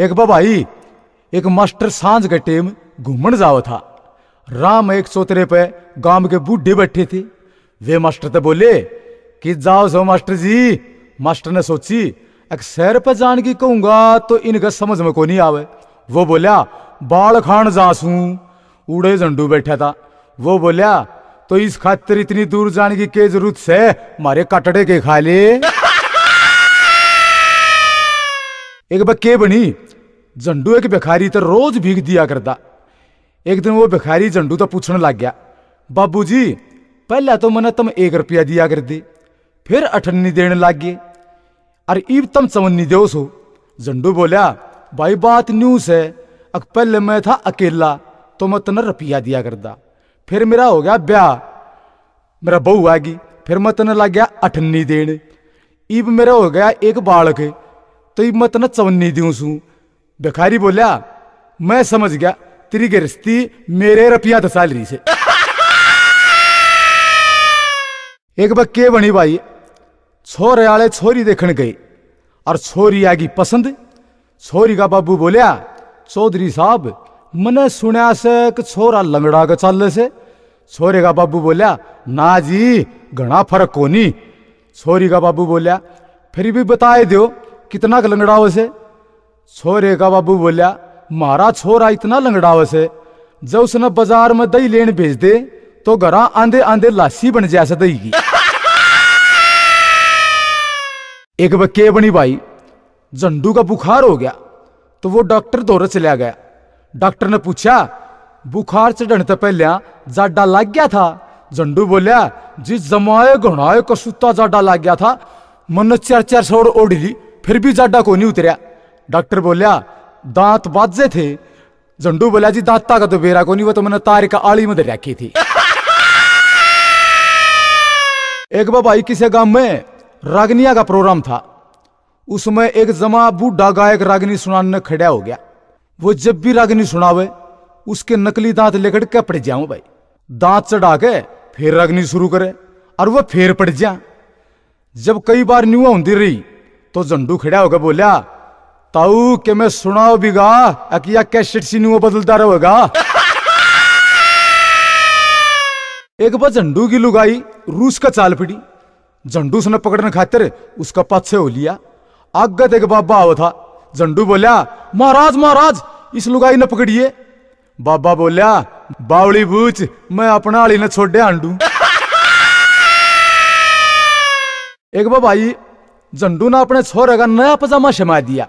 एक बा भाई, एक मास्टर सांझ के टेम घूमन जाओ था। राम एक चौतरे पे गांव के बूढ़े बैठे थे। वे मास्टर तो बोले कि जाओ सो मास्टर जी। मास्टर ने सोची एक शहर पे जान की कहूंगा तो इनका समझ में को नहीं आवे। वो बोलिया बाल खान जासू। उड़े झंडू बैठा था। वो बोलिया तो इस खातिर इतनी दूर जाने की क्या जरूरत से, मारे कटड़े के खा ले। एक बक्के बनी झंडू एक भिखारी तो रोज भीख दिया करता। एक दिन वो भिखारी झंडू तो पूछने लग गया, बाबूजी पहले तो मैंने तुम 1 रुपया दिया कर दी, फिर 98 देने लग गए, और इब तुम 54 दो सो। झंडू बोलिया भाई बात न्यूज है, पहले मैं था अकेला तो मैं तने रुपया दिया करता, फिर मेरा हो गया ब्याह, मेरा बहू आ गई, फिर मैं तने लग गया 98 देने। इब मेरा हो गया एक बालक तो इब मैं तने 54 दूं सू। भिखारी बोलिया मैं समझ गया तेरी गिरस्ती मेरे रुपया तो सैलरी से। एक बक्के बनी भाई, छोरे वाले छोरी देखने गए और छोरी आ गई पसंद। छोरी का बाबू बोलिया चौधरी साहब मैंने सुना से कि छोरा लंगड़ा के चलने से। छोरे का बाबू बोलिया ना जी घना फर्क कोनी। छोरी का बाबू बोलिया फिर भी बताए दो कितना का लंगड़ा हो से। छोरे का बाबू बोलिया मारा छोरा इतना लंगड़ा हो से, जब उसने बाजार में दही लेने भेज दे तो घरा आंधे आंधे लासी बन जैसे दही की। एक बक्के बनी भाई, झंडू का बुखार हो गया तो वो डॉक्टर दौरे चला गया। डॉक्टर ने पूछा बुखार चढ़ने तो पहले जाडा लग गया था। झंडू बोलिया जिस जमाए घनाए कसूता जाडा लग गया था, मन 4-4 सौड़ ओढ़ ली फिर भी जाडा को नहीं उतरिया। डॉक्टर बोलिया दांत बाजे थे। झंडू बोला जी दांता का तो बेरा को नहीं, वो तो मैंने तार का आड़ी में रखी थी। एक भाई किसी गांव में रागनिया का प्रोग्राम था। उसमें एक जमा बूढ़ा गायक रागनी सुनाने खड़ा हो गया। वो जब भी रागनी सुनावे उसके नकली दांत लेकर के पड़ जाऊं भाई, दांत चढ़ा के फिर रागनी शुरू करे और वो फिर पड़ जा। जब कई बार न्यू होती रही तो झंडू खड़ा होकर बोलिया ताऊ के मैं सुनाओ बिगा अकिया कैसेट सी न्यू बदलता रहेगा। एक बार झंडू की लुगाई रूस का चाल पड़ी। झंडू उसने पकड़ने खातिर उसका पाछे हो लिया। आगे एक बाबा आओ था। झंडू बोलिया महाराज महाराज इस लुगाई ने पकड़िए। बाबा बोलिया बावली बूच मैं अपना आली ने छोड़े आंडू। एक बार भाई झंडू ने अपने छोरे का नया पजामा शमा दिया।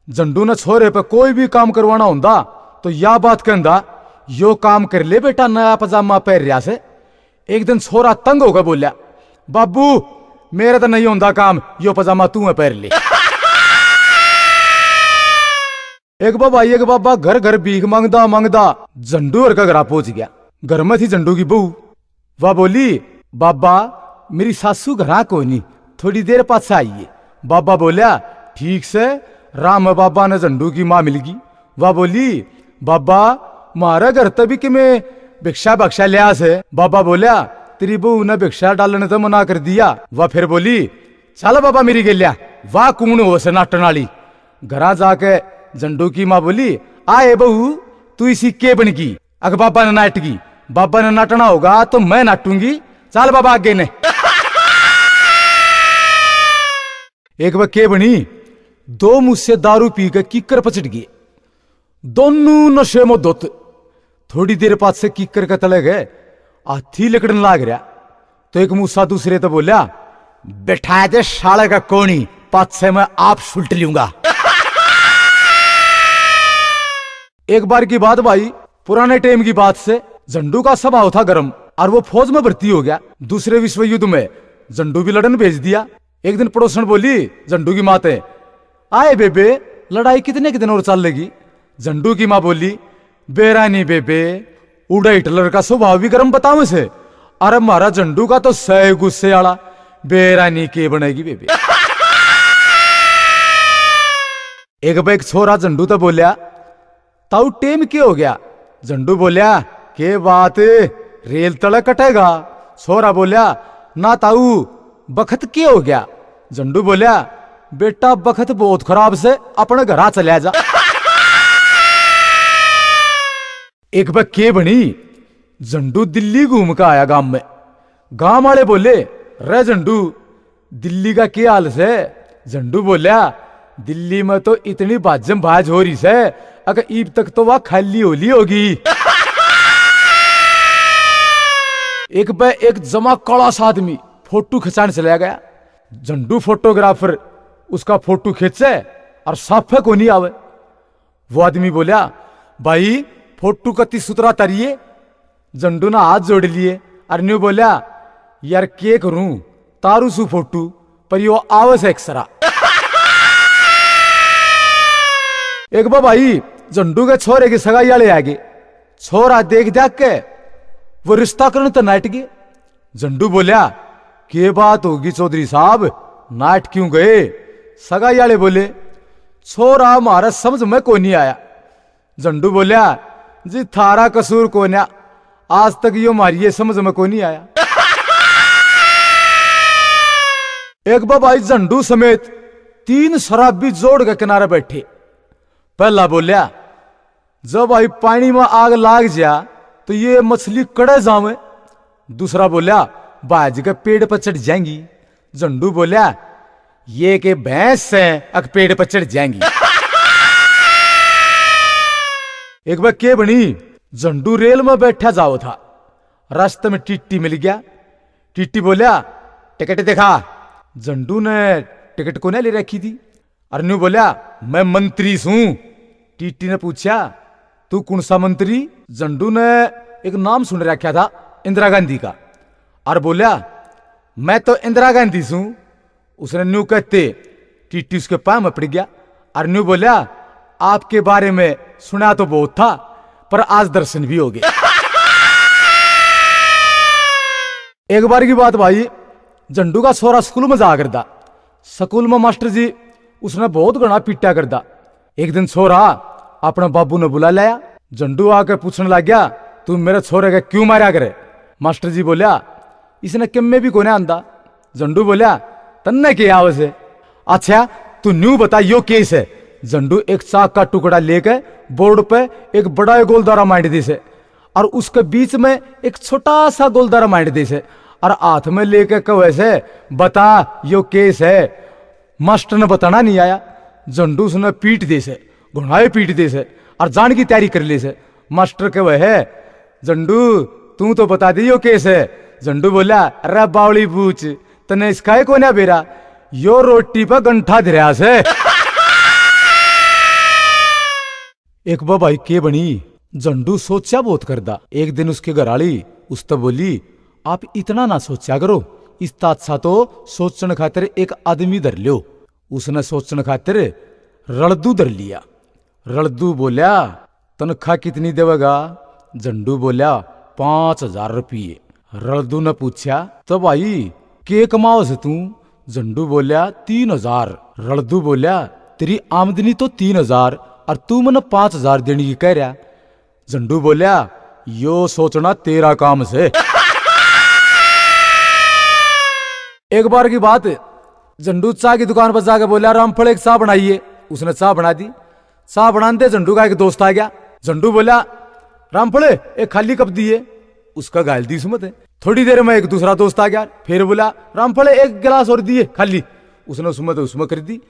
झंडू ने छोरे पे कोई भी काम करवाना होता तो या बात कहता यो काम कर ले बेटा नया पजामा पहन रिया से। एक दिन छोरा तंग होकर बोलिया बाबू मेरे तो नहीं होता काम, यो पजामा तू पहन ले। एक भाई एक बाबा घर घर भीख मांगदा मांगदा झंडू और का घर पहुंच गया। घर में थी झंडू की बहू। वह बोली बाबा मेरी सासू घरा को नहीं, थोड़ी देर पास आइए। बाबा बोलिया ठीक से। राम बाबा ने झंडू की मां मिल गई। वह बोली बाबा मारा घर तभी कि मैं भिक्षा बख्शा लिया से। बाबा बोलिया तेरी बहू ने भिक्षा डालने तो मना कर दिया। वह फिर बोली चल बाबा मेरी गेलिया वाह कूण हो से नाटन वाली। घरा जाके झंडू की मां बोली आए बहू तू इसी के बन की। अगर बाबा ने नाट की, बाबा ने नाटना होगा तो मैं नाटूंगी, चल बाबा आगे ने। एक बार के बनी, दो मुझसे दारू पी के किकर पचट गए। दोनों नशे में धोत। थोड़ी देर बाद से किकर के तले गए, हाथी लकड़न लाग रहा तो एक मूसा दूसरे तो बोलिया बैठा दे साले का कोनी, पात से मैं आप सुलट लूंगा। एक बार की बात भाई, पुराने टाइम की बात से झंडू का स्वभाव था गरम और वो फौज में भर्ती हो गया। दूसरे विश्व युद्ध में झंडू भी लड़न भेज दिया। एक दिन पड़ोसन बोली झंडू की माते आए बेबे लड़ाई कितने के दिन और चल लेगी। झंडू की मां बोली बेरानी बेबे उड़ा हिटलर का स्वभाव भी गरम बताओ से। अरे मारा झंडू का तो सह गुस्से वाला, बेरानी के बनेगी बेबे। एक बार एक छोरा झंडू तो बोलिया ताऊ टेम के हो गया। झंडू बोलिया के बात रेल तले कटेगा। छोरा बोलिया ना ताऊ बखत के हो गया। झंडू बोलिया बेटा बखत बहुत खराब से अपने घर चला जा। एक बार के बनी, झंडू दिल्ली घूम के आया गांव में। गांव वाले बोले, रे झंडू दिल्ली का क्या हाल से? झंडू बोलिया, दिल्ली में तो इतनी भाजम भाज हो रही से, अगर ईब तक तो वह खाली होली होगी। एक बार एक जमा कड़ा सा आदमी फोटो खिंचाने चला गया। झंडू फोटोग्राफर उसका फोटो खींचे और साफे को नहीं आवे। वो आदमी बोलिया, भाई फोटो कति सुतरा तरिए। झंडू ना हाथ जोड़ लिए और न्यू बोलिया, यार के करूं तारू सु फोटो पर यो आवे से एक्सरा। एक बार भाई झंडू के छोरे की सगाई वाले आ गए। छोरा देख देख के वो रिश्ता करने तो नाट गए। झंडू बोलिया, के बात होगी चौधरी साहब, नाट क्यों गए? सगाई वाले बोले, छोरा हमारा समझ में को नहीं आया। झंडू बोलिया, जी थारा कसूर को ना, आज तक यो मारी ये समझ में को नहीं आया। एक बार भाई झंडू समेत 3 शराबी जोड़ के किनारे बैठे। पहला बोलिया, जब भाई पानी में आग लाग जा तो ये मछली कड़े जावे। दूसरा बोलिया, बाज के पेड़ पर चढ़ जाएंगी। झंडू बोलिया, ये के भैंस से अक पेड़ पर चढ़ जाएंगी। एक बार के बनी, झंडू रेल में बैठा जाओ था। रास्ते में टिट्टी मिल गया। टिट्टी बोलिया, टिकट देखा। झंडू ने टिकट को नहीं ले रखी थी। अरन्यू बोलिया, मैं मंत्री हूं। टिट्टी ने पूछा, तू कौन सा मंत्री? झंडू ने एक नाम सुन रखा था, इंदिरा गांधी का, और बोलिया, मैं तो इंदिरा गांधी हूं। उसने न्यू कहते टिट्टी उसके पांव में पड़ गया। और न्यू बोलिया, आपके बारे में सुना तो बहुत था, पर आज दर्शन भी हो गए। एक बार की बात भाई, झंडू का छोरा स्कूल में जा करता। स्कूल में मास्टर जी उसने बहुत घना पीटा करता। एक दिन छोरा अपने बाबू ने बुला लाया। झंडू आके पूछने लग गया, तू मेरे छोरे के क्यों मारा करे? मास्टर जी बोलिया, इसने किम में भी कोने आंदा। झंडू बोलिया, तन्ने के आवे से? अच्छा तू न्यू बता, यो केस है। झंडू एक चाक का टुकड़ा लेकर बोर्ड पे एक बड़ा गोलदारा मांड दी से, और उसके बीच में एक छोटा सा गोलदारा मांड दी से, और हाथ में लेकर कहे से, बता यो केस है। मास्टर ने बताना नहीं आया। झंडू उसने पीट दे से, घुनाए पीट दे से, और जान की तैयारी कर ली से। मास्टर के वह है, झंडू तू तो बता दी यो केस है। झंडू बोला, अरे बावली पूछ, तने इसका को ना बेरा, यो रोटी पर गंठा धरिया से। एक बार भाई के बनी, झंडू सोचा बहुत करदा। एक दिन उसके घराली उस तो बोली, आप इतना ना सोचा करो, इस अच्छा तो सोचने खातिर एक आदमी धर लियो। उसने सोचने खातिर रड़दू धर लिया। रड़दू बोलिया, तनख्वाह कितनी देवेगा? झंडू बोलिया, 5,000 रुपये। रड़दू ने पूछा, तो भाई के कमाओ से तू? झंडू बोलिया, 3,000। रड़दू बोलिया, तेरी आमदनी तो 3,000 और तू मैंने 5,000 देने की कह रहा। झंडू बोलिया, यो सोचना तेरा काम से। एक बार की बात, झंडू चाय की दुकान पर जाकर बोला, रामफल एक चाय बनाइए। उसने चाय बना दी। चाय बनाते झंडू का एक दोस्त आ गया। झंडू बोला, रामफल एक खाली कप दिए। उसका गाल दी सुमत है। थोड़ी देर में एक दूसरा दोस्त आ गया, फिर बोला, रामफल एक गिलास और दिए खाली। उसने सुमत उसमें कर दी।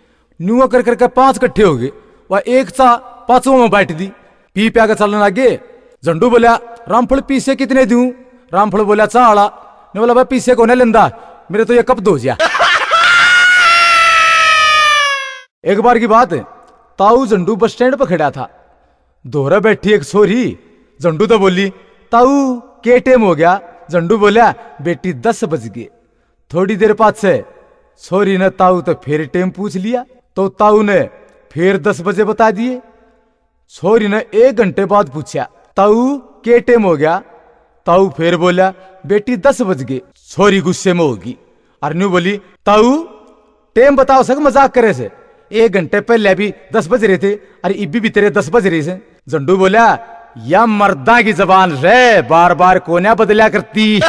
न्यू कर करके 5 इकट्ठे हो गए। वह एक चाय 5वां में बैठ दी। पी प्या के चलने लगे। झंडू बोला, रामफल पीसे कितने दूं? रामफल बोला, चाय वाला ने बोला, भाई पीसे को नहीं लेंदा, मेरे तो ये कप दो जा। एक बार की बात है, ताऊ झंडू बस स्टैंड पर खड़ा था। दोहरा बैठी एक छोरी। झंडू तो बोली, ताऊ के टाइम हो गया? झंडू बोला, बेटी 10 बज गए। थोड़ी देर बाद से छोरी ने ताऊ तो फिर टाइम पूछ लिया, तो ताऊ ने फिर 10 बजे बता दिए। छोरी ने 1 घंटे बाद पूछा, ताऊ के टाइम हो गया? ताऊ फिर बोला, बेटी 10 बज गए। छोरी गुस्से में होगी और न्यू बोली, ताऊ टाइम बताओ सक, मजाक करे से। 1 घंटे पहले भी 10 बज रहे थे, अरे इब्बी भी तेरे 10 बज रहे से। झंडू बोला, या मर्दा की जबान रे, बार बार कोन्या बदला करती।